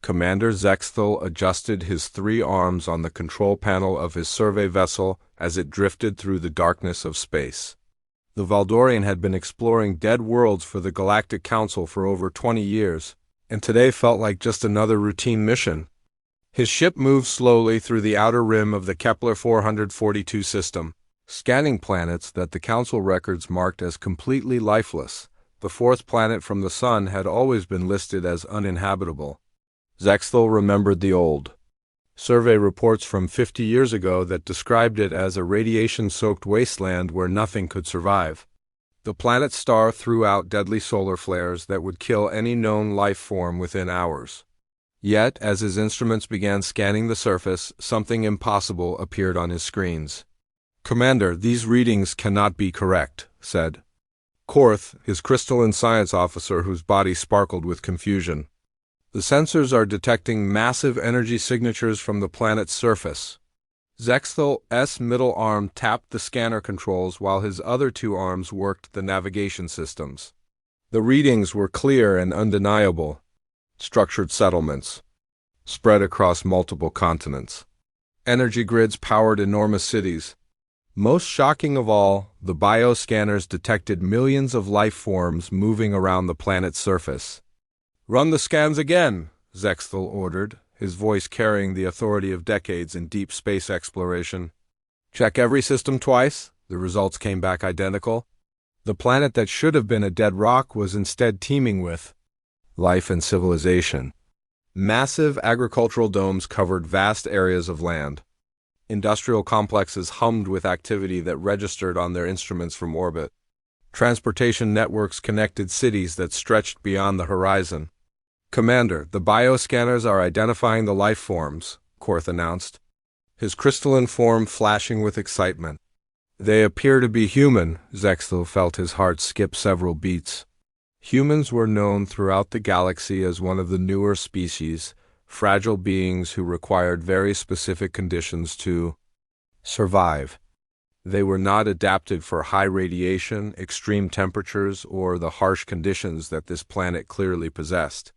Commander Zexthel adjusted his 3 arms on the control panel of his survey vessel as it drifted through the darkness of space. The Valdorian had been exploring dead worlds for the Galactic Council for over 20 years, and today felt like just another routine mission. His ship moved slowly through the outer rim of the Kepler 442 system, scanning planets that the Council records marked as completely lifeless. The 4th planet from the Sun had always been listed as uninhabitable. Zexthel remembered the old survey reports from 50 years ago that described it as a radiation-soaked wasteland where nothing could survive. The planet's star threw out deadly solar flares that would kill any known life form within hours. Yet, as his instruments began scanning the surface, something impossible appeared on his screens. "Commander, these readings cannot be correct," said Korth, his crystalline science officer whose body sparkled with confusion. "The sensors are detecting massive energy signatures from the planet's surface." Zexthel's middle arm tapped the scanner controls while his other 2 arms worked the navigation systems. The readings were clear and undeniable. Structured settlements, spread across multiple continents. Energy grids powered enormous cities. Most shocking of all, the bioscanners detected millions of life forms moving around the planet's surface. "Run the scans again," Zexthel ordered, his voice carrying the authority of decades in deep space exploration. "Check every system twice." The results came back identical. The planet that should have been a dead rock was instead teeming with life and civilization. Massive agricultural domes covered vast areas of land. Industrial complexes hummed with activity that registered on their instruments from orbit. Transportation networks connected cities that stretched beyond the horizon. "Commander, the bioscanners are identifying the life forms," Korth announced, his crystalline form flashing with excitement. "They appear to be human." Zexthel felt his heart skip several beats. Humans were known throughout the galaxy as one of the newer species, fragile beings who required very specific conditions to survive. They were not adapted for high radiation, extreme temperatures, or the harsh conditions that this planet clearly possessed.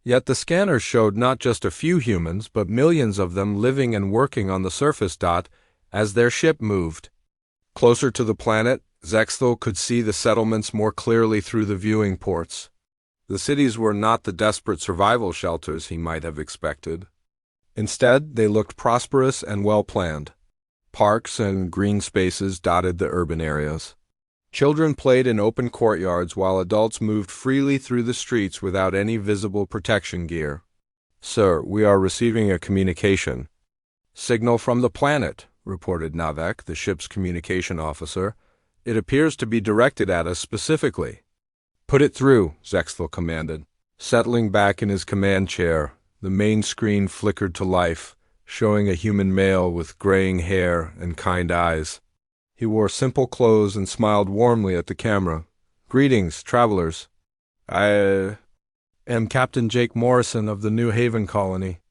Yet the scanners showed not just a few humans, but millions of them living and working on the surface. As their ship moved closer to the planet, Zexthel could see the settlements more clearly through the viewing ports. The cities were not the desperate survival shelters he might have expected. Instead, they looked prosperous and well-planned. Parks and green spaces dotted the urban areas. Children played in open courtyards while adults moved freely through the streets without any visible protection gear. "Sir, we are receiving a communication." "Signal from the planet," reported Navek, the ship's communication officer. "It appears to be directed at us specifically." "Put it through," Zexthel commanded. Settling back in his command chair, the main screen flickered to life, showing a human male with graying hair and kind eyes. He wore simple clothes and smiled warmly at the camera. "Greetings, travelers. I am Captain Jake Morrison of the New Haven colony.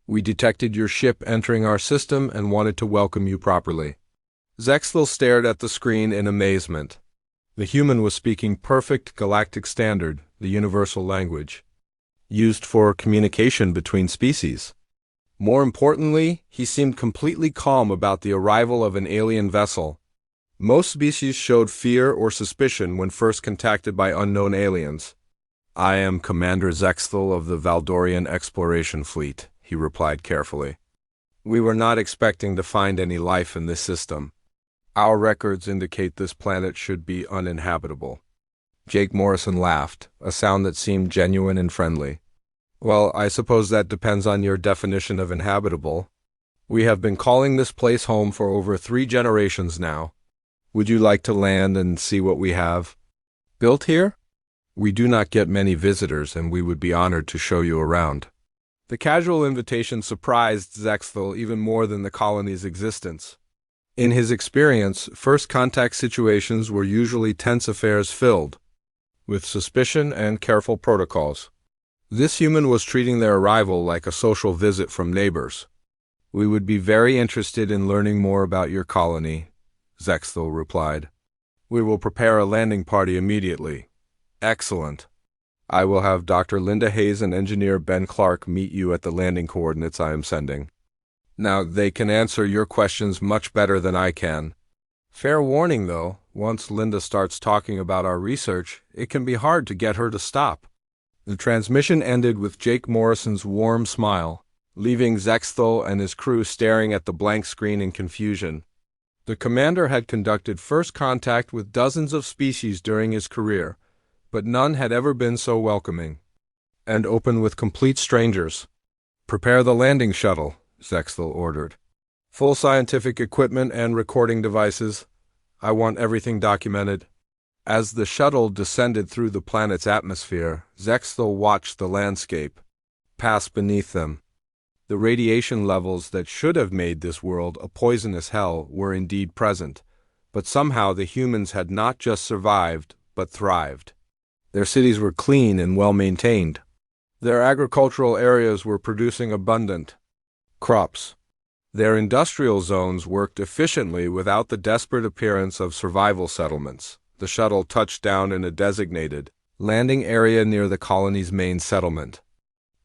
We detected your ship entering our system and wanted to welcome you properly." Zexthel stared at the screen in amazement. The human was speaking perfect galactic standard, the universal language, used for communication between species. More importantly, he seemed completely calm about the arrival of an alien vessel. Most species showed fear or suspicion when first contacted by unknown aliens. "I am Commander Zexthel of the Valdorian Exploration Fleet," he replied carefully. "We were not expecting to find any life in this system. Our records indicate this planet should be uninhabitable." Jake Morrison laughed, a sound that seemed genuine and friendly. "Well, I suppose that depends on your definition of inhabitable. We have been calling this place home for over 3 generations now. Would you like to land and see what we have built here? We do not get many visitors, and we would be honored to show you around." The casual invitation surprised Zexthel even more than the colony's existence. In his experience, first contact situations were usually tense affairs filled with suspicion and careful protocols. This human was treating their arrival like a social visit from neighbors. "We would be very interested in learning more about your colony," Zexthel replied. "We will prepare a landing party immediately." "Excellent." I will have Dr. Linda Hayes and engineer Ben Clark meet you at the landing coordinates I am sending. Now, they can answer your questions much better than I can. Fair warning, though, once Linda starts talking about our research, it can be hard to get her to stop. The transmission ended with Jake Morrison's warm smile, leaving Zexthel and his crew staring at the blank screen in confusion. The commander had conducted first contact with dozens of species during his career, but none had ever been so welcoming and open with complete strangers. "Prepare the landing shuttle," Zexthel ordered. "Full scientific equipment and recording devices. I want everything documented." As the shuttle descended through the planet's atmosphere, Zexthel watched the landscape pass beneath them. The radiation levels that should have made this world a poisonous hell were indeed present, but somehow the humans had not just survived, but thrived. Their cities were clean and well-maintained. Their agricultural areas were producing abundant crops. Their industrial zones worked efficiently without the desperate appearance of survival settlements. The shuttle touched down in a designated landing area near the colony's main settlement.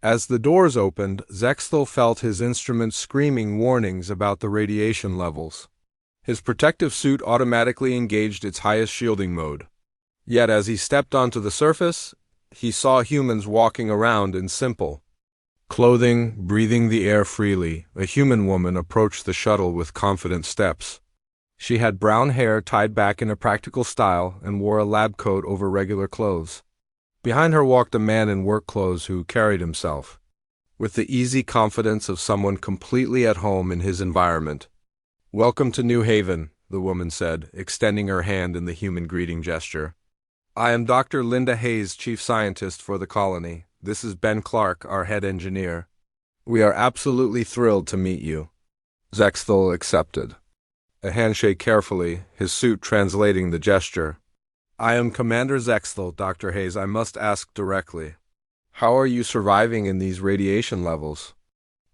As the doors opened, Zexthel felt his instruments screaming warnings about the radiation levels. His protective suit automatically engaged its highest shielding mode. Yet as he stepped onto the surface, he saw humans walking around in simple clothing, breathing the air freely. A human woman approached the shuttle with confident steps. She had brown hair tied back in a practical style and wore a lab coat over regular clothes. Behind her walked a man in work clothes who carried himself with the easy confidence of someone completely at home in his environment. "Welcome to New Haven," the woman said, extending her hand in the human greeting gesture. "I am Dr. Linda Hayes, chief scientist for the colony. This is Ben Clark, our head engineer. We are absolutely thrilled to meet you." Zexthel accepted, a handshake carefully, his suit translating the gesture. "I am Commander Zexthel, Dr. Hayes. I must ask directly. How are you surviving in these radiation levels?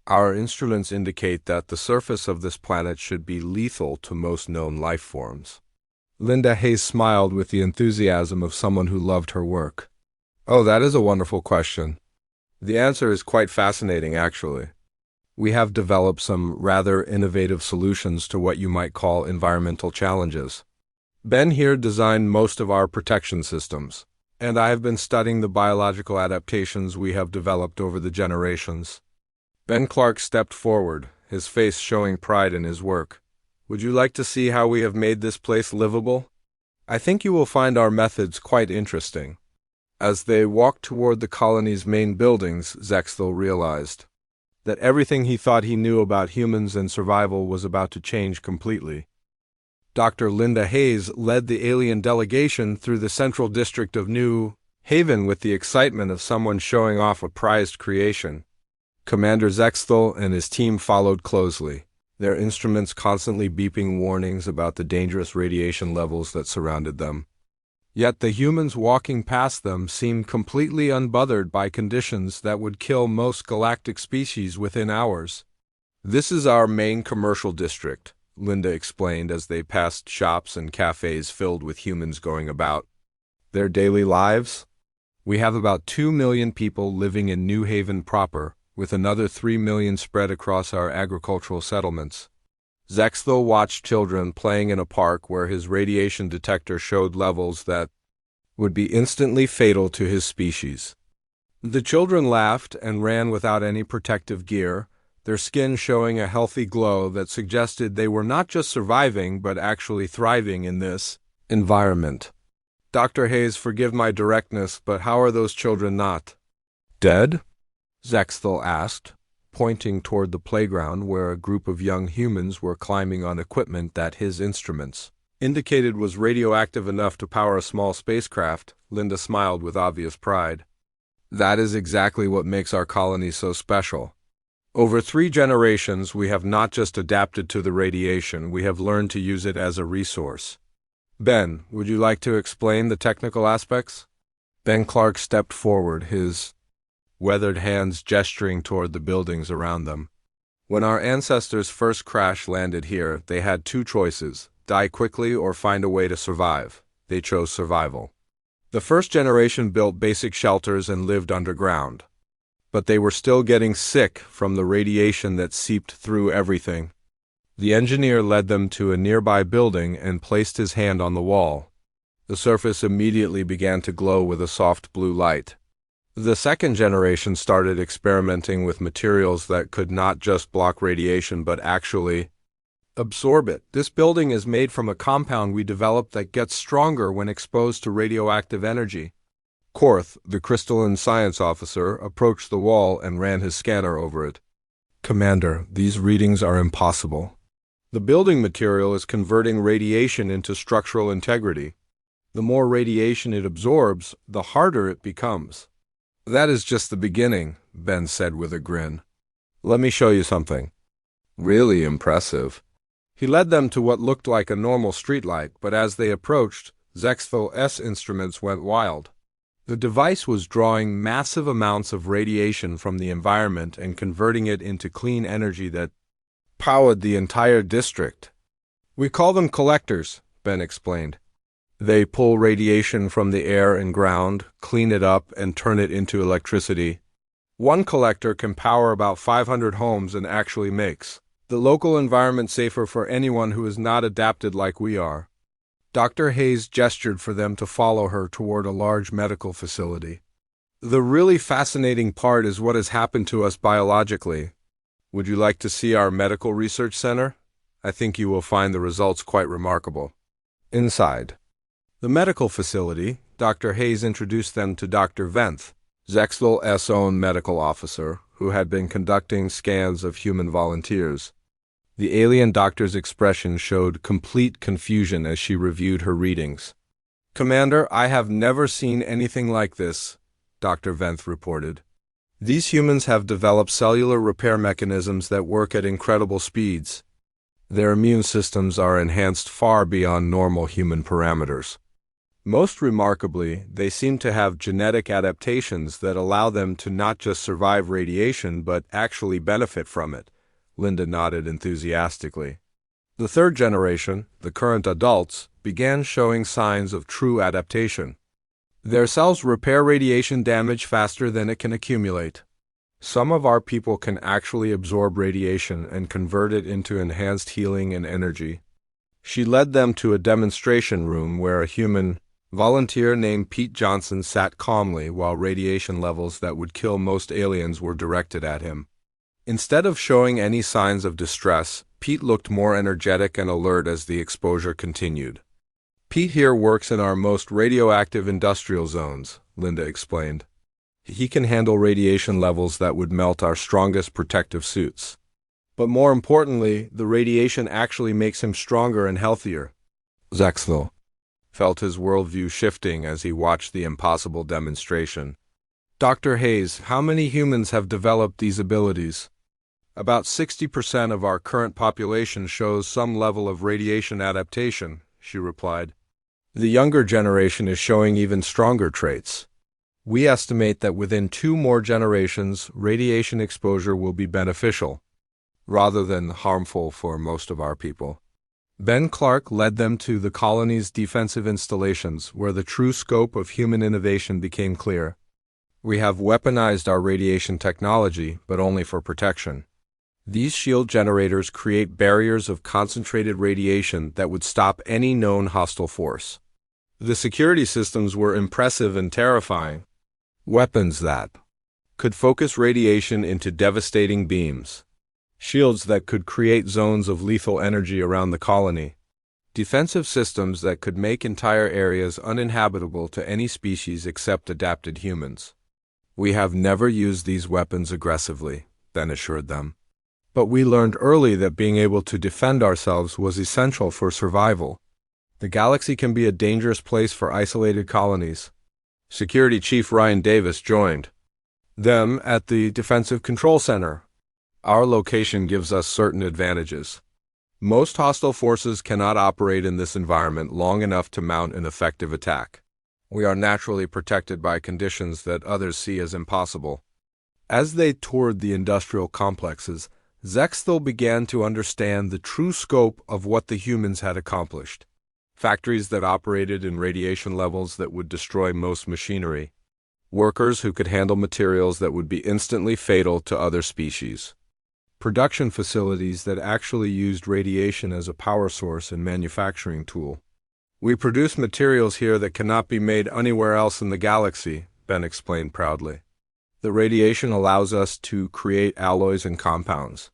Our instruments indicate that the surface of this planet should be lethal to most known life forms." Linda Hayes smiled with the enthusiasm of someone who loved her work. "Oh, that is a wonderful question. The answer is quite fascinating, actually. We have developed some rather innovative solutions to what you might call environmental challenges. Ben here designed most of our protection systems, and I have been studying the biological adaptations we have developed over the generations." Ben Clark stepped forward, his face showing pride in his work. "Would you like to see how we have made this place livable? I think you will find our methods quite interesting." As they walked toward the colony's main buildings, Zexthel realized that everything he thought he knew about humans and survival was about to change completely. Dr. Linda Hayes led the alien delegation through the central district of New Haven with the excitement of someone showing off a prized creation. Commander Zexthel and his team followed closely, their instruments constantly beeping warnings about the dangerous radiation levels that surrounded them. Yet the humans walking past them seemed completely unbothered by conditions that would kill most galactic species within hours. "This is our main commercial district," Linda explained as they passed shops and cafes filled with humans going about their daily lives. "We have about 2 million people living in New Haven proper, with another 3 million spread across our agricultural settlements." Zexthel watched children playing in a park where his radiation detector showed levels that would be instantly fatal to his species. The children laughed and ran without any protective gear, their skin showing a healthy glow that suggested they were not just surviving but actually thriving in this environment. "Dr. Hayes, forgive my directness, but how are those children not dead?" Zexthel asked, pointing toward the playground where a group of young humans were climbing on equipment that his instruments indicated was radioactive enough to power a small spacecraft. Linda smiled with obvious pride. "That is exactly what makes our colony so special. Over 3 generations, we have not just adapted to the radiation, we have learned to use it as a resource." "Ben, would you like to explain the technical aspects?" Ben Clark stepped forward, his weathered hands gesturing toward the buildings around them. "When our ancestors first crash-landed here, they had 2 choices, die quickly or find a way to survive. They chose survival. The first generation built basic shelters and lived underground. But they were still getting sick from the radiation that seeped through everything. The engineer led them to a nearby building and placed his hand on the wall. The surface immediately began to glow with a soft blue light. The second generation started experimenting with materials that could not just block radiation but actually absorb it. This building is made from a compound we developed that gets stronger when exposed to radioactive energy. Korth, the crystalline science officer, approached the wall and ran his scanner over it. Commander, these readings are impossible. The building material is converting radiation into structural integrity. The more radiation it absorbs, the harder it becomes. That is just the beginning, Ben said with a grin. Let me show you something. Really impressive. He led them to what looked like a normal streetlight, but as they approached, Zexvil's instruments went wild. The device was drawing massive amounts of radiation from the environment and converting it into clean energy that powered the entire district. We call them collectors, Ben explained. They pull radiation from the air and ground, clean it up, and turn it into electricity. One collector can power about 500 homes and actually makes the local environment safer for anyone who is not adapted like we are. Dr. Hayes gestured for them to follow her toward a large medical facility. The really fascinating part is what has happened to us biologically. Would you like to see our medical research center? I think you will find the results quite remarkable. Inside the medical facility, Dr. Hayes introduced them to Dr. Venth, Zexvil's own medical officer, who had been conducting scans of human volunteers. The alien doctor's expression showed complete confusion as she reviewed her readings. Commander, I have never seen anything like this, Dr. Venth reported. These humans have developed cellular repair mechanisms that work at incredible speeds. Their immune systems are enhanced far beyond normal human parameters. Most remarkably, they seem to have genetic adaptations that allow them to not just survive radiation but actually benefit from it. Linda nodded enthusiastically. The third generation, the current adults, began showing signs of true adaptation. Their cells repair radiation damage faster than it can accumulate. Some of our people can actually absorb radiation and convert it into enhanced healing and energy. She led them to a demonstration room where a human volunteer named Pete Johnson sat calmly while radiation levels that would kill most aliens were directed at him. Instead of showing any signs of distress, Pete looked more energetic and alert as the exposure continued. Pete here works in our most radioactive industrial zones, Linda explained. He can handle radiation levels that would melt our strongest protective suits. But more importantly, the radiation actually makes him stronger and healthier. Zexvil felt his worldview shifting as he watched the impossible demonstration. Dr. Hayes, how many humans have developed these abilities? About 60% of our current population shows some level of radiation adaptation, she replied. The younger generation is showing even stronger traits. We estimate that within 2 more generations, radiation exposure will be beneficial, rather than harmful for most of our people. Ben Clark led them to the colony's defensive installations, where the true scope of human innovation became clear. We have weaponized our radiation technology, but only for protection. These shield generators create barriers of concentrated radiation that would stop any known hostile force. The security systems were impressive and terrifying. Weapons that could focus radiation into devastating beams. Shields that could create zones of lethal energy around the colony. Defensive systems that could make entire areas uninhabitable to any species except adapted humans. We have never used these weapons aggressively, Ben assured them. But we learned early that being able to defend ourselves was essential for survival. The galaxy can be a dangerous place for isolated colonies. Security Chief Ryan Davis joined them at the Defensive Control Center. Our location gives us certain advantages. Most hostile forces cannot operate in this environment long enough to mount an effective attack. We are naturally protected by conditions that others see as impossible. As they toured the industrial complexes, Zexthil began to understand the true scope of what the humans had accomplished. factories that operated in radiation levels that would destroy most machinery, workers who could handle materials that would be instantly fatal to other species, production facilities that actually used radiation as a power source and manufacturing tool. "We produce materials here that cannot be made anywhere else in the galaxy," Ben explained proudly. "The radiation allows us to create alloys and compounds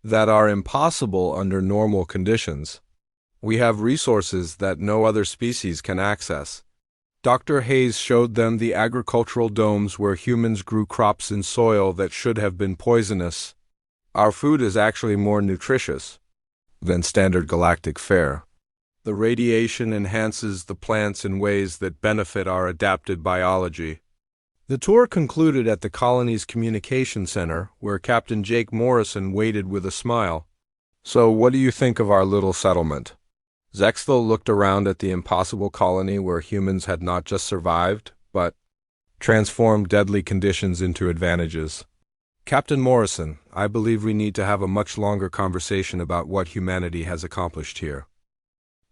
that are impossible under normal conditions. We have resources that no other species can access." Dr. Hayes showed them the agricultural domes where humans grew crops in soil that should have been poisonous. "Our food is actually more nutritious than standard galactic fare. The radiation enhances the plants in ways that benefit our adapted biology." The tour concluded at the colony's communication center, where Captain Jake Morrison waited with a smile. "So what do you think of our little settlement?" Zexthel looked around at the impossible colony where humans had not just survived, but transformed deadly conditions into advantages. "Captain Morrison, I believe we need to have a much longer conversation about what humanity has accomplished here."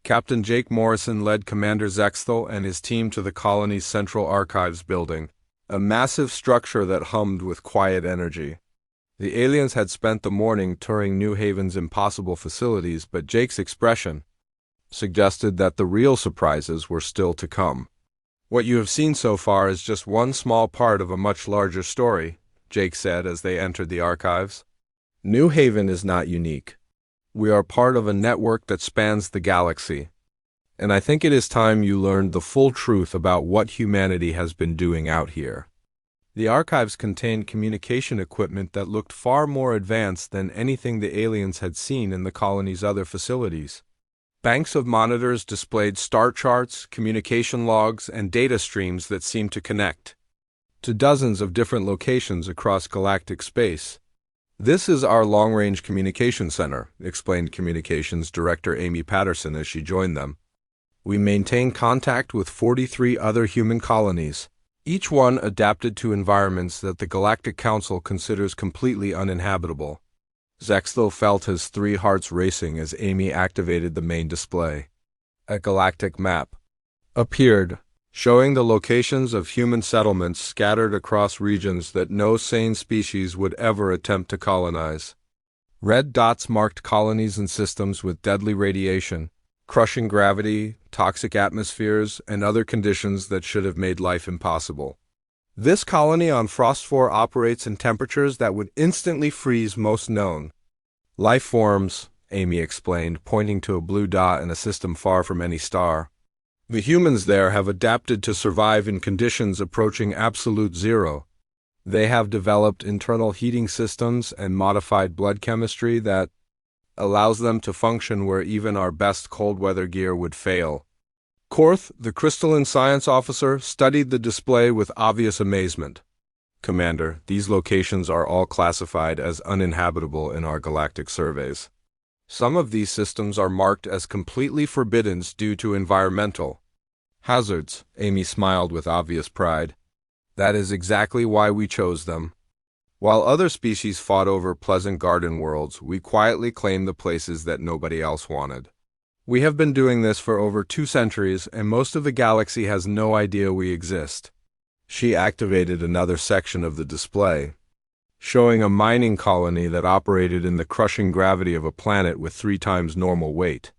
Captain Jake Morrison led Commander Zexthel and his team to the colony's central archives building, a massive structure that hummed with quiet energy. The aliens had spent the morning touring New Haven's impossible facilities, but Jake's expression suggested that the real surprises were still to come. "What you have seen so far is just one small part of a much larger story," Jake said as they entered the archives. "New Haven is not unique. We are part of a network that spans the galaxy, and I think it is time you learned the full truth about what humanity has been doing out here." The archives contained communication equipment that looked far more advanced than anything the aliens had seen in the colony's other facilities. Banks of monitors displayed star charts, communication logs, and data streams that seemed to connect to dozens of different locations across galactic space. "This is our long-range communication center," explained Communications Director Amy Patterson as she joined them. "We maintain contact with 43 other human colonies, each one adapted to environments that the Galactic Council considers completely uninhabitable." Zexthel felt his 3 hearts racing as Amy activated the main display. A galactic map appeared, showing the locations of human settlements scattered across regions that no sane species would ever attempt to colonize. Red dots marked colonies and systems with deadly radiation, crushing gravity, toxic atmospheres, and other conditions that should have made life impossible. "This colony on Phosphor operates in temperatures that would instantly freeze most known life forms," Amy explained, pointing to a blue dot in a system far from any star. "The humans there have adapted to survive in conditions approaching absolute zero. They have developed internal heating systems and modified blood chemistry that allows them to function where even our best cold-weather gear would fail." Korth, the crystalline science officer, studied the display with obvious amazement. "Commander, these locations are all classified as uninhabitable in our galactic surveys. Some of these systems are marked as completely forbidden due to environmental hazards." Amy smiled with obvious pride. "That is exactly why we chose them. While other species fought over pleasant garden worlds, we quietly claimed the places that nobody else wanted. We have been doing this for over 2 centuries, and most of the galaxy has no idea we exist." She activated another section of the display, showing a mining colony that operated in the crushing gravity of a planet with 3 times normal weight.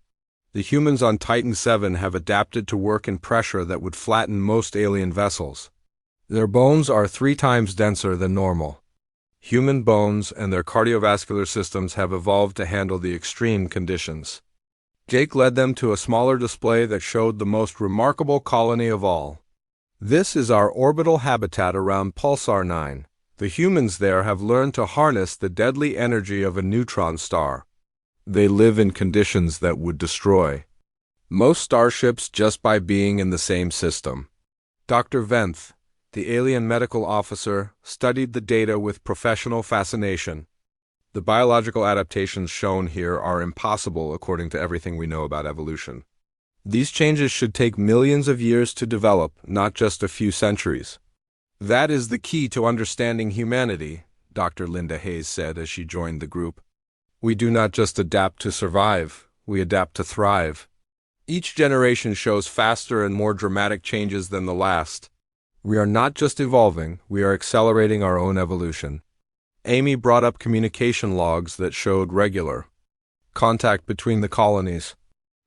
"The humans on Titan 7 have adapted to work in pressure that would flatten most alien vessels. Their bones are 3 times denser than normal. Human bones and their cardiovascular systems have evolved to handle the extreme conditions." Jake led them to a smaller display that showed the most remarkable colony of all. "This is our orbital habitat around Pulsar 9. The humans there have learned to harness the deadly energy of a neutron star. They live in conditions that would destroy most starships just by being in the same system." Dr. Venth, the alien medical officer, studied the data with professional fascination. "The biological adaptations shown here are impossible according to everything we know about evolution. These changes should take millions of years to develop, not just a few centuries. That is the key to understanding humanity," Dr. Linda Hayes said as she joined the group. "We do not just adapt to survive, we adapt to thrive." Each generation shows faster and more dramatic changes than the last. We are not just evolving, we are accelerating our own evolution. Amy brought up communication logs that showed regular contact between the colonies.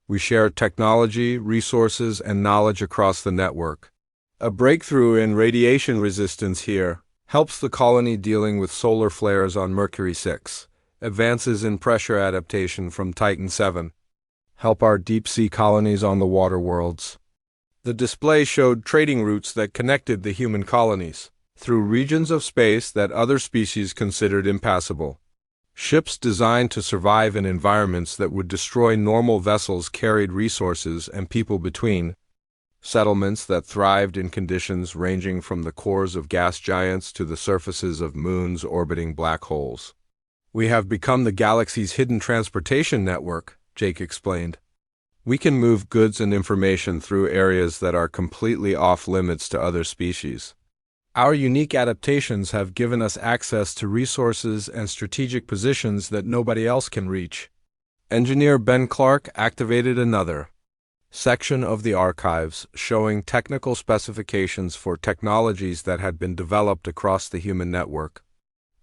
We share technology, resources, and knowledge across the network. A breakthrough in radiation resistance here helps the colony dealing with solar flares on Mercury 6. Advances in pressure adaptation from Titan 7 help our deep-sea colonies on the water worlds. The display showed trading routes that connected the human colonies through regions of space that other species considered impassable. Ships designed to survive in environments that would destroy normal vessels carried resources and people between. Settlements that thrived in conditions ranging from the cores of gas giants to the surfaces of moons orbiting black holes. We have become the galaxy's hidden transportation network, Jake explained. We can move goods and information through areas that are completely off-limits to other species. Our unique adaptations have given us access to resources and strategic positions that nobody else can reach. Engineer Ben Clark activated another section of the archives showing technical specifications for technologies that had been developed across the human network.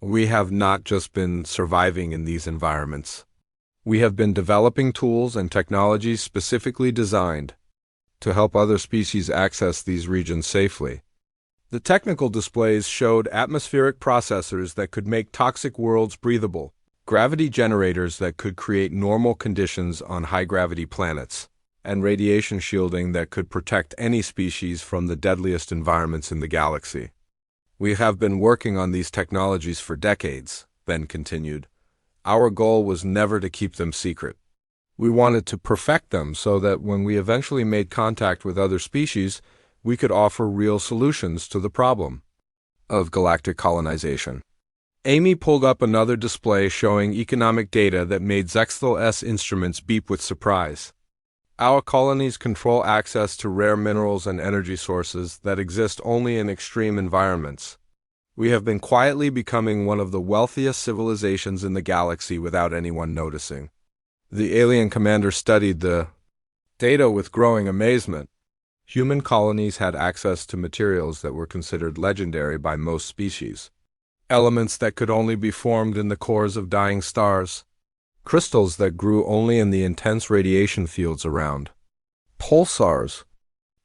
We have not just been surviving in these environments. We have been developing tools and technologies specifically designed to help other species access these regions safely. The technical displays showed atmospheric processors that could make toxic worlds breathable, gravity generators that could create normal conditions on high-gravity planets, and radiation shielding that could protect any species from the deadliest environments in the galaxy. We have been working on these technologies for decades, Ben continued. Our goal was never to keep them secret. We wanted to perfect them so that when we eventually made contact with other species, we could offer real solutions to the problem of galactic colonization. Amy pulled up another display showing economic data that made Zexthal-S instruments beep with surprise. Our colonies control access to rare minerals and energy sources that exist only in extreme environments. We have been quietly becoming one of the wealthiest civilizations in the galaxy without anyone noticing. The alien commander studied the data with growing amazement. Human colonies had access to materials that were considered legendary by most species. Elements that could only be formed in the cores of dying stars. Crystals that grew only in the intense radiation fields around. Pulsars.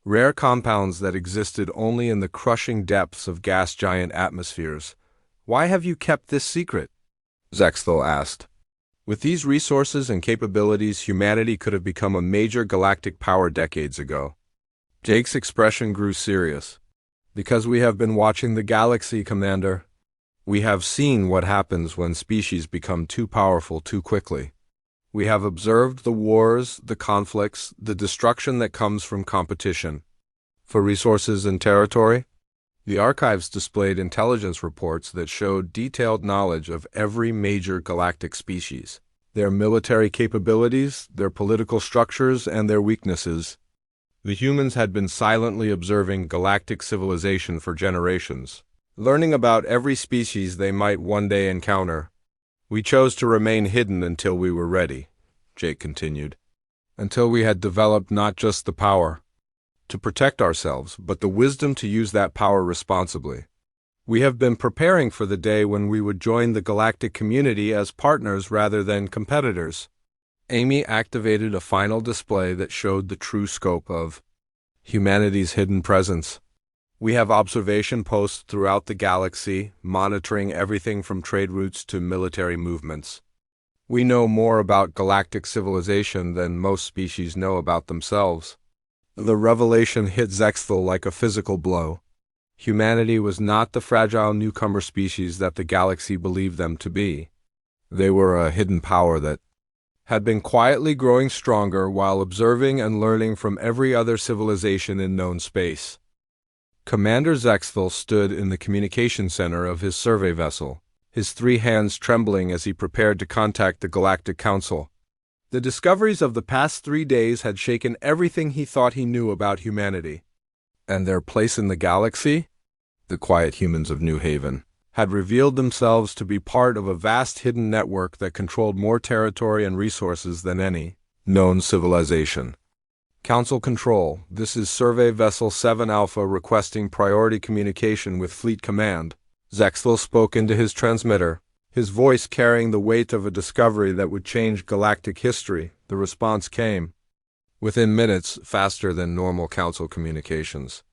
Rare compounds that existed only in the crushing depths of gas giant atmospheres. Why have you kept this secret? Zexthal asked. With these resources and capabilities, humanity could have become a major galactic power decades ago. Jake's expression grew serious. Because we have been watching the galaxy, Commander. We have seen what happens when species become too powerful too quickly. We have observed the wars, the conflicts, the destruction that comes from competition. For resources and territory, the archives displayed intelligence reports that showed detailed knowledge of every major galactic species, their military capabilities, their political structures, and their weaknesses. The humans had been silently observing galactic civilization for generations, learning about every species they might one day encounter. We chose to remain hidden until we were ready, Jake continued. Until we had developed not just the power to protect ourselves, but the wisdom to use that power responsibly. We have been preparing for the day when we would join the galactic community as partners rather than competitors. Amy activated a final display that showed the true scope of humanity's hidden presence. We have observation posts throughout the galaxy, monitoring everything from trade routes to military movements. We know more about galactic civilization than most species know about themselves. The revelation hit Zexthal like a physical blow. Humanity was not the fragile newcomer species that the galaxy believed them to be. They were a hidden power that had been quietly growing stronger while observing and learning from every other civilization in known space. Commander Zexthal stood in the communication center of his survey vessel, his 3 hands trembling as he prepared to contact the Galactic Council. The discoveries of the past 3 days had shaken everything he thought he knew about humanity. And their place in the galaxy? The quiet humans of New Haven had revealed themselves to be part of a vast hidden network that controlled more territory and resources than any known civilization. Council Control, this is Survey Vessel 7 Alpha requesting priority communication with Fleet Command. Zexthel spoke into his transmitter, his voice carrying the weight of a discovery that would change galactic history. The response came within minutes, faster than normal Council communications.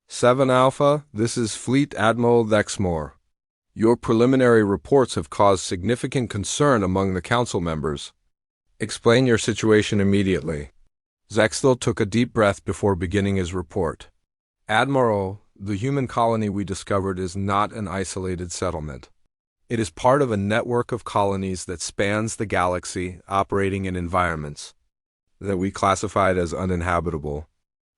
7 Alpha, this is Fleet Admiral Lexmore. Your preliminary reports have caused significant concern among the Council members. Explain your situation immediately. Zexthel took a deep breath before beginning his report. Admiral, the human colony we discovered is not an isolated settlement. It is part of a network of colonies that spans the galaxy, operating in environments that we classified as uninhabitable.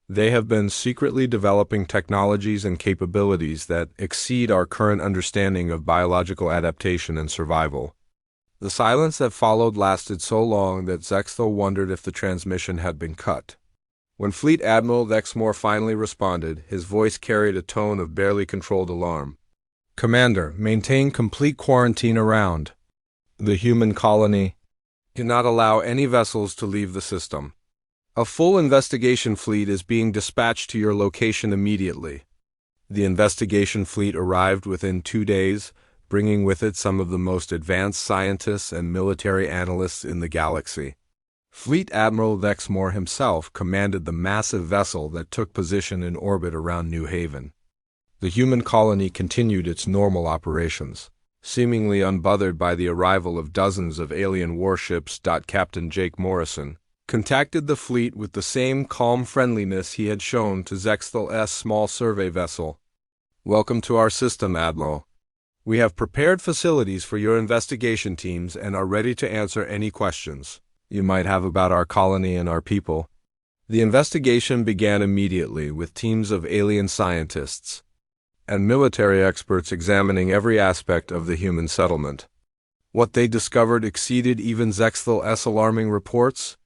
They have been secretly developing technologies and capabilities that exceed our current understanding of biological adaptation and survival. The silence that followed lasted so long that Zexthel wondered if the transmission had been cut. When Fleet Admiral Lexmore finally responded, his voice carried a tone of barely controlled alarm. Commander, maintain complete quarantine around the human colony. Do not allow any vessels to leave the system. A full investigation fleet is being dispatched to your location immediately. The investigation fleet arrived within 2 days, bringing with it some of the most advanced scientists and military analysts in the galaxy. Fleet Admiral Lexmore himself commanded the massive vessel that took position in orbit around New Haven. The human colony continued its normal operations, seemingly unbothered by the arrival of dozens of alien warships. Captain Jake Morrison contacted the fleet with the same calm friendliness he had shown to Zexthel's small survey vessel. Welcome to our system, Admiral. We have prepared facilities for your investigation teams and are ready to answer any questions you might have about our colony and our people. The investigation began immediately with teams of alien scientists and military experts examining every aspect of the human settlement. What they discovered exceeded even Zexthel's alarming reports.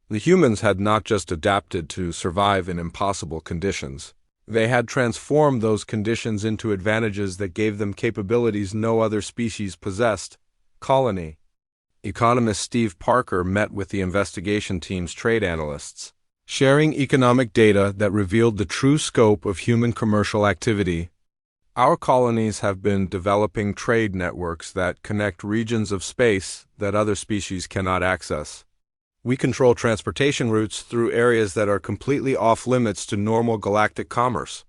The humans had not just adapted to survive in impossible conditions. They had transformed those conditions into advantages that gave them capabilities no other species possessed. Colony. Economist Steve Parker met with the investigation team's trade analysts, sharing economic data that revealed the true scope of human commercial activity. Our colonies have been developing trade networks that connect regions of space that other species cannot access. We control transportation routes through areas that are completely off-limits to normal galactic commerce.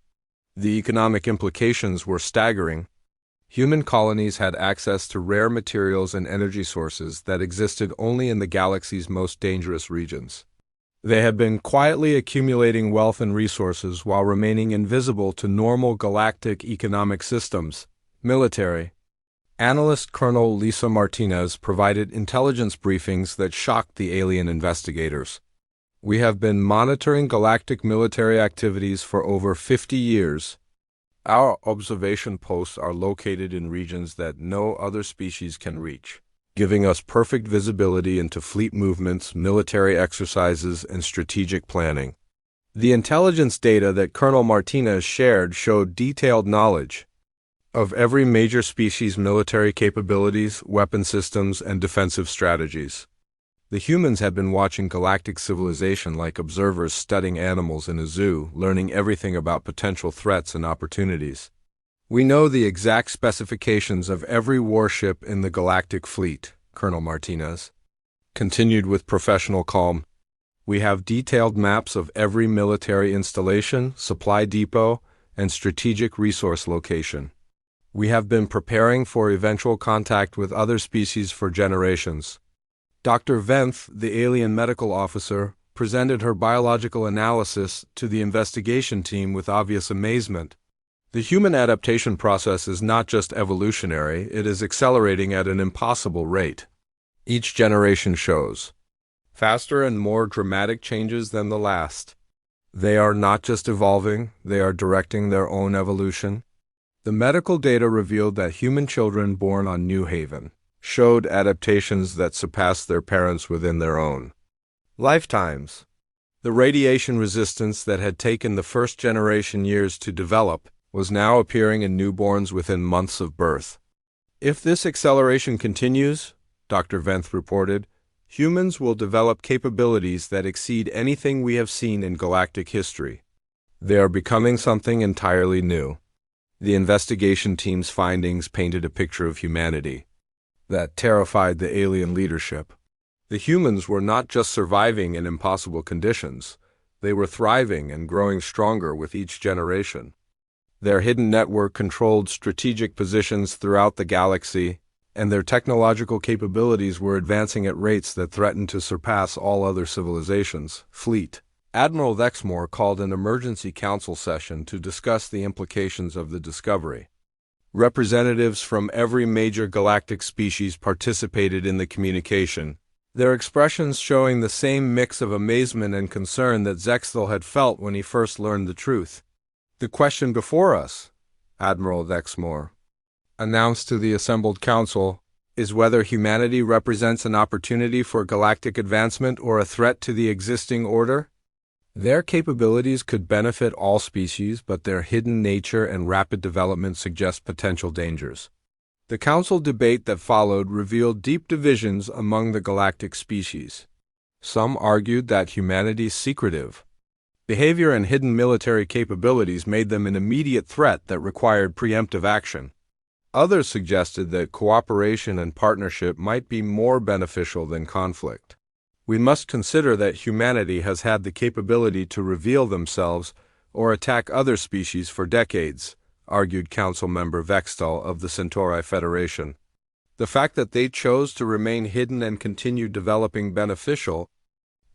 The economic implications were staggering. Human colonies had access to rare materials and energy sources that existed only in the galaxy's most dangerous regions. They had been quietly accumulating wealth and resources while remaining invisible to normal galactic economic systems. Military. Analyst Colonel Lisa Martinez provided intelligence briefings that shocked the alien investigators. We have been monitoring galactic military activities for over 50 years. Our observation posts are located in regions that no other species can reach, giving us perfect visibility into fleet movements, military exercises, and strategic planning. The intelligence data that Colonel Martinez shared showed detailed knowledge of every major species' military capabilities, weapon systems, and defensive strategies. The humans had been watching galactic civilization like observers studying animals in a zoo, learning everything about potential threats and opportunities. We know the exact specifications of every warship in the galactic fleet, Colonel Martinez continued with professional calm. We have detailed maps of every military installation, supply depot, and strategic resource location. We have been preparing for eventual contact with other species for generations. Dr. Venth, the alien medical officer, presented her biological analysis to the investigation team with obvious amazement. The human adaptation process is not just evolutionary, it is accelerating at an impossible rate. Each generation shows faster and more dramatic changes than the last. They are not just evolving, they are directing their own evolution. The medical data revealed that human children born on New Haven showed adaptations that surpassed their parents within their own lifetimes. The radiation resistance that had taken the first generation years to develop was now appearing in newborns within months of birth. If this acceleration continues, Dr. Venth reported, Humans will develop capabilities that exceed anything we have seen in galactic history. They are becoming something entirely new. The investigation team's findings painted a picture of humanity that terrified the alien leadership. The humans were not just surviving in impossible conditions, they were thriving and growing stronger with each generation. Their hidden network controlled strategic positions throughout the galaxy, and their technological capabilities were advancing at rates that threatened to surpass all other civilizations. Fleet Admiral Vexmore called an emergency council session to discuss the implications of the discovery. Representatives from every major galactic species participated in the communication, their expressions showing the same mix of amazement and concern that Zexthel had felt when he first learned the truth. "The question before us," Admiral Vexmore announced to the assembled council, "is whether humanity represents an opportunity for galactic advancement or a threat to the existing order. Their capabilities could benefit all species, but their hidden nature and rapid development suggest potential dangers." The council debate that followed revealed deep divisions among the galactic species. Some argued that humanity's secretive behavior and hidden military capabilities made them an immediate threat that required preemptive action. Others suggested that cooperation and partnership might be more beneficial than conflict. "We must consider that humanity has had the capability to reveal themselves or attack other species for decades," argued Council Member Vextal of the Centauri Federation. "The fact that they chose to remain hidden and continue developing beneficial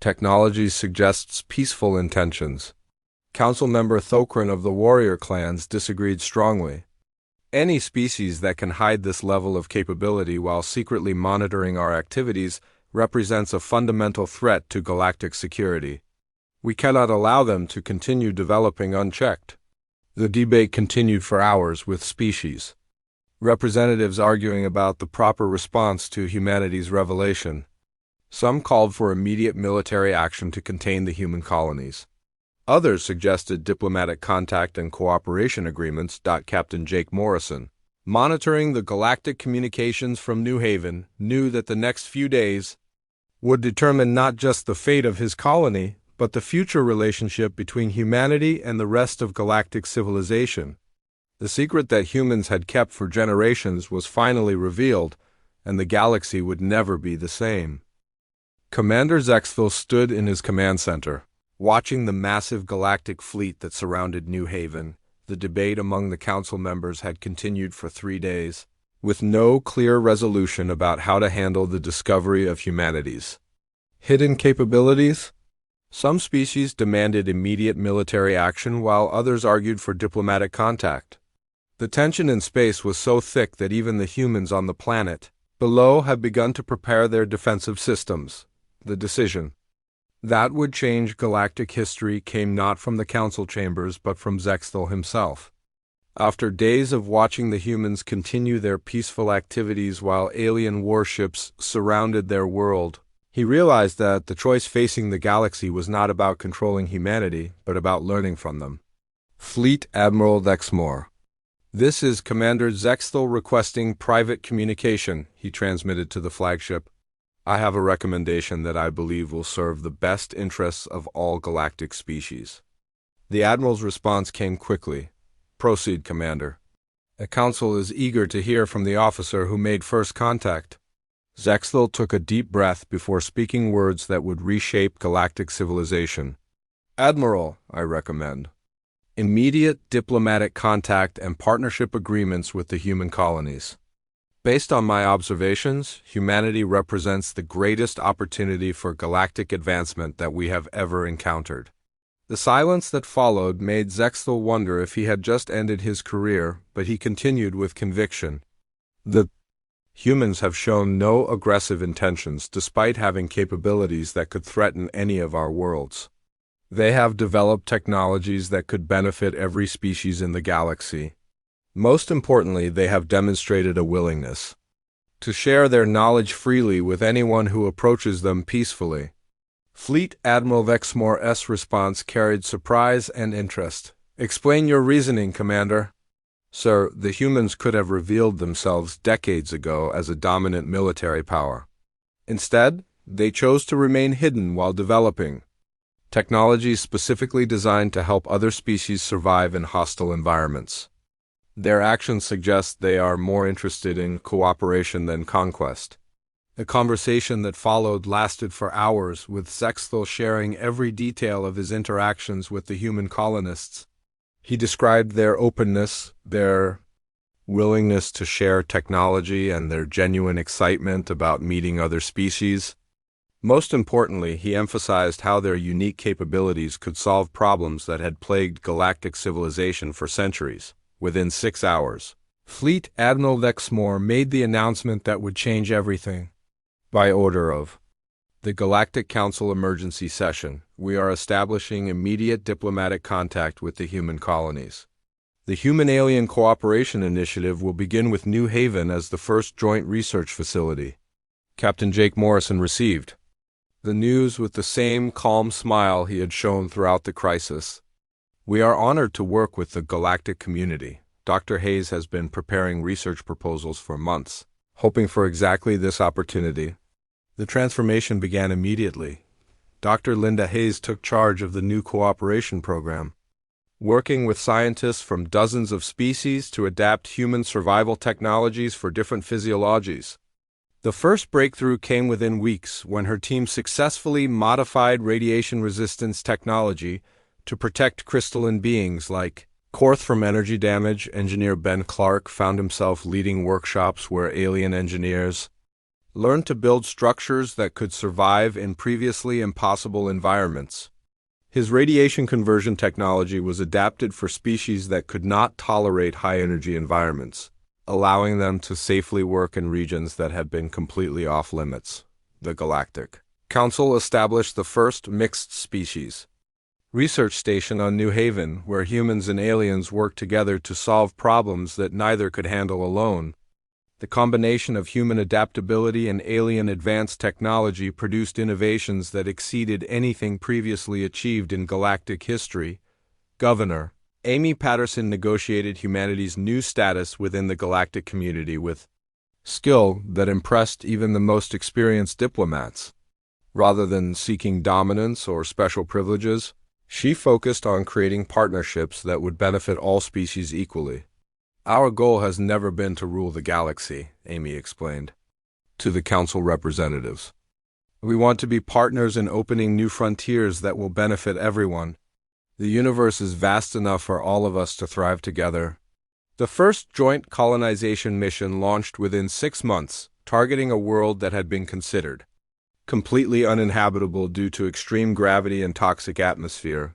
technologies suggests peaceful intentions." Council Member Thokran of the warrior clans disagreed strongly. "Any species that can hide this level of capability while secretly monitoring our activities represents a fundamental threat to galactic security. We cannot allow them to continue developing unchecked." The debate continued for hours, with species representatives arguing about the proper response to humanity's revelation. Some called for immediate military action to contain the human colonies. Others suggested diplomatic contact and cooperation agreements. Captain Jake Morrison, monitoring the galactic communications from New Haven, knew that the next few days would determine not just the fate of his colony, but the future relationship between humanity and the rest of galactic civilization. The secret that humans had kept for generations was finally revealed, and the galaxy would never be the same. Commander Zexthel stood in his command center, watching the massive galactic fleet that surrounded New Haven. The debate among the council members had continued for 3 days, with no clear resolution about how to handle the discovery of humanity's hidden capabilities. Some species demanded immediate military action, while others argued for diplomatic contact. The tension in space was so thick that even the humans on the planet below had begun to prepare their defensive systems. The decision that would change galactic history came not from the council chambers, but from Zexthel himself. After days of watching the humans continue their peaceful activities while alien warships surrounded their world, he realized that the choice facing the galaxy was not about controlling humanity, but about learning from them. Fleet Admiral Vexmore. "This is Commander Zexthel requesting private communication," he transmitted to the flagship. "I have a recommendation that I believe will serve the best interests of all galactic species." The Admiral's response came quickly. "Proceed, Commander. The Council is eager to hear from the officer who made first contact." Zexthel took a deep breath before speaking words that would reshape galactic civilization. "Admiral, I recommend immediate diplomatic contact and partnership agreements with the human colonies. Based on my observations, humanity represents the greatest opportunity for galactic advancement that we have ever encountered." The silence that followed made Zexthel wonder if he had just ended his career, but he continued with conviction. "The humans have shown no aggressive intentions despite having capabilities that could threaten any of our worlds. They have developed technologies that could benefit every species in the galaxy. Most importantly, they have demonstrated a willingness to share their knowledge freely with anyone who approaches them peacefully." Fleet Admiral Vexmore's response carried surprise and interest. "Explain your reasoning, Commander." "Sir, the humans could have revealed themselves decades ago as a dominant military power. Instead, They chose to remain hidden while developing technologies specifically designed to help other species survive in hostile environments. Their actions suggest they are more interested in cooperation than conquest. The conversation that followed lasted for hours, with Sexthel sharing every detail of his interactions with the human colonists. He described their openness, their willingness to share technology, and their genuine excitement about meeting other species. Most importantly, he emphasized how their unique capabilities could solve problems that had plagued galactic civilization for centuries. Within 6 hours, Fleet Admiral Lexmore made the announcement that would change everything. By order of the Galactic Council Emergency Session, we are establishing immediate diplomatic contact with the human colonies. The Human-Alien Cooperation Initiative will begin with New Haven as the first joint research facility. Captain Jake Morrison received the news with the same calm smile he had shown throughout the crisis. We are honored to work with the galactic community. Dr. Hayes has been preparing research proposals for months, hoping for exactly this opportunity. The transformation began immediately. Dr. Linda Hayes took charge of the new cooperation program, working with scientists from dozens of species to adapt human survival technologies for different physiologies. The first breakthrough came within weeks when her team successfully modified radiation resistance technology to protect crystalline beings like Korth from energy damage. Engineer Ben Clark found himself leading workshops where alien engineers learned to build structures that could survive in previously impossible environments. His radiation conversion technology was adapted for species that could not tolerate high-energy environments, allowing them to safely work in regions that had been completely off-limits. The Galactic Council established the first mixed species research station on New Haven, where humans and aliens worked together to solve problems that neither could handle alone. The combination of human adaptability and alien advanced technology produced innovations that exceeded anything previously achieved in galactic history. Governor Amy Patterson negotiated humanity's new status within the galactic community with skill that impressed even the most experienced diplomats. Rather than seeking dominance or special privileges, she focused on creating partnerships that would benefit all species equally. Our goal has never been to rule the galaxy, Amy explained to the council representatives. We want to be partners in opening new frontiers that will benefit everyone. The universe is vast enough for all of us to thrive together. The first joint colonization mission launched within 6 months, targeting a world that had been considered completely uninhabitable due to extreme gravity and toxic atmosphere.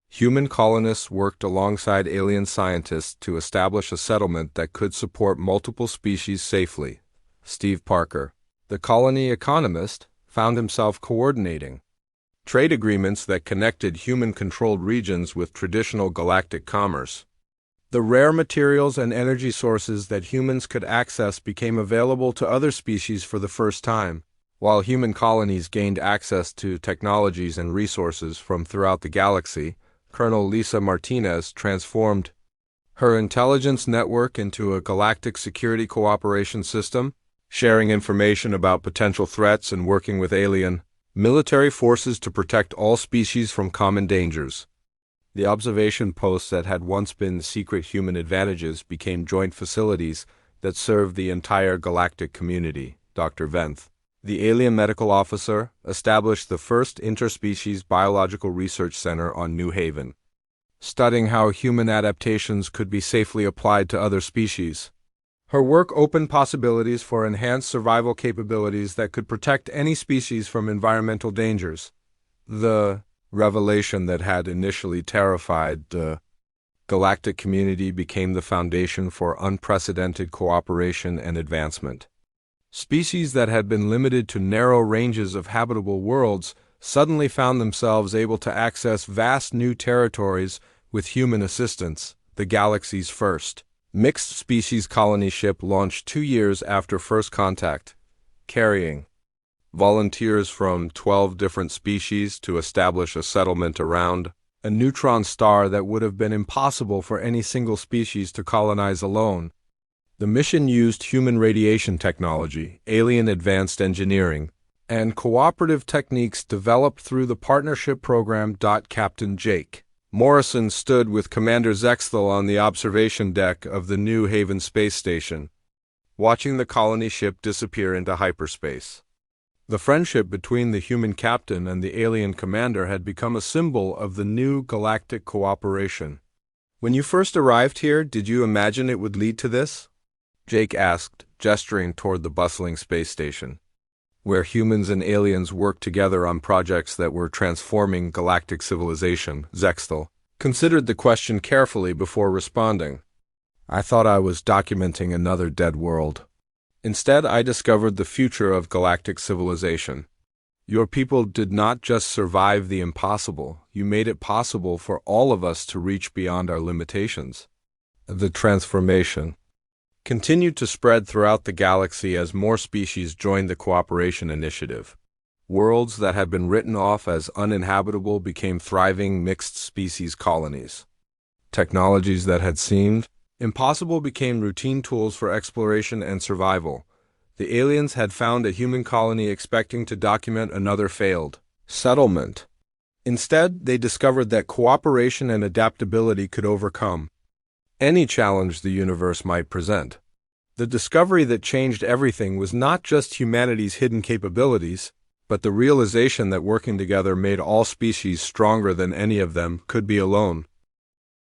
Human colonists worked alongside alien scientists to establish a settlement that could support multiple species safely. Steve Parker, the colony economist, found himself coordinating trade agreements that connected human-controlled regions with traditional galactic commerce. The rare materials and energy sources that humans could access became available to other species for the first time, while human colonies gained access to technologies and resources from throughout the galaxy. Colonel Lisa Martinez transformed her intelligence network into a galactic security cooperation system, sharing information about potential threats and working with alien military forces to protect all species from common dangers. The observation posts that had once been secret human advantages became joint facilities that served the entire galactic community. Dr. Venth, the alien medical officer, established the first interspecies biological research center on New Haven, studying how human adaptations could be safely applied to other species. Her work opened possibilities for enhanced survival capabilities that could protect any species from environmental dangers. The revelation that had initially terrified the galactic community became the foundation for unprecedented cooperation and advancement. Species that had been limited to narrow ranges of habitable worlds suddenly found themselves able to access vast new territories with human assistance. The galaxy's first mixed-species colony ship launched 2 years after first contact, carrying volunteers from 12 different species to establish a settlement around a neutron star that would have been impossible for any single species to colonize alone. The mission used human radiation technology, alien advanced engineering, and cooperative techniques developed through the partnership program. Captain Jake Morrison stood with Commander Zexthal on the observation deck of the New Haven space station, watching the colony ship disappear into hyperspace. The friendship between the human captain and the alien commander had become a symbol of the new galactic cooperation. "When you first arrived here, did you imagine it would lead to this?" Jake asked, gesturing toward the bustling space station, where humans and aliens worked together on projects that were transforming galactic civilization. Zexthal considered the question carefully before responding. "I thought I was documenting another dead world. Instead, I discovered the future of galactic civilization. Your people did not just survive the impossible, you made it possible for all of us to reach beyond our limitations." The transformation continued to spread throughout the galaxy as more species joined the cooperation initiative. Worlds that had been written off as uninhabitable became thriving mixed-species colonies. Technologies that had seemed impossible became routine tools for exploration and survival. The aliens had found a human colony expecting to document another failed settlement. Instead, they discovered that cooperation and adaptability could overcome any challenge the universe might present. The discovery that changed everything was not just humanity's hidden capabilities, but the realization that working together made all species stronger than any of them could be alone.